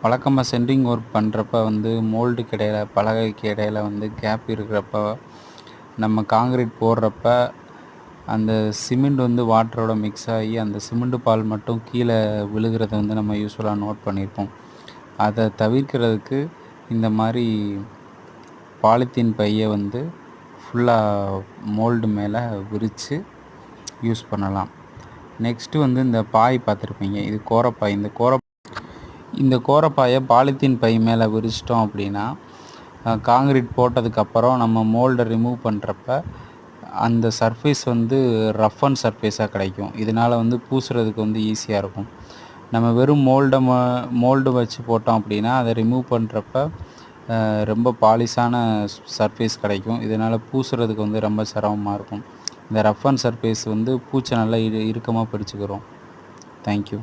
வழக்கமாக centring work பண்ணுறப்ப வந்து மோல்டுக்கு இடையில பலகைக்கு இடையில வந்து கேப் இருக்கிறப்ப நம்ம காங்கிரீட் போடுறப்ப அந்த சிமெண்ட் வந்து வாட்டரோட மிக்ஸ் ஆகி அந்த சிமெண்ட் பால் மட்டும் கீழே விழுகிறத வந்து நம்ம யூஸ்வலாக நோட் பண்ணியிருப்போம். அதை தவிர்க்கிறதுக்கு இந்த மாதிரி பாலித்தீன் பையை வந்து ஃபுல்லாக மோல்டு மேலே விரித்து யூஸ் பண்ணலாம். நெக்ஸ்ட்டு வந்து இந்த பாய் பார்த்துருப்பீங்க, இது கோரப்பாய். இந்த கோரப்பாயை பாலித்தீன் பை மேலே விரிச்சிட்டோம் அப்படின்னா காங்கிரீட் போட்டதுக்கப்புறம் நம்ம மோல்டை ரிமூவ் பண்ணுறப்ப அந்த சர்ஃபேஸ் வந்து ரஃப் அண்ட் சர்ஃபேஸாக கிடைக்கும். இதனால் வந்து பூசுறதுக்கு வந்து ஈஸியாக இருக்கும். நம்ம வெறும் மோல்டு வச்சு போட்டோம் அப்படின்னா அதை ரிமூவ் பண்ணுறப்ப ரொம்ப பாலிஷான சர்ஃபேஸ் கிடைக்கும். இதனால் பூசுறதுக்கு வந்து ரொம்ப சிரமமாக இருக்கும். இந்த ரஃப் அண்ட் சர்ஃபேஸ் வந்து பூச்சை நல்லா இறுக்கமாக பிடிச்சிக்கிறோம். தேங்க்யூ.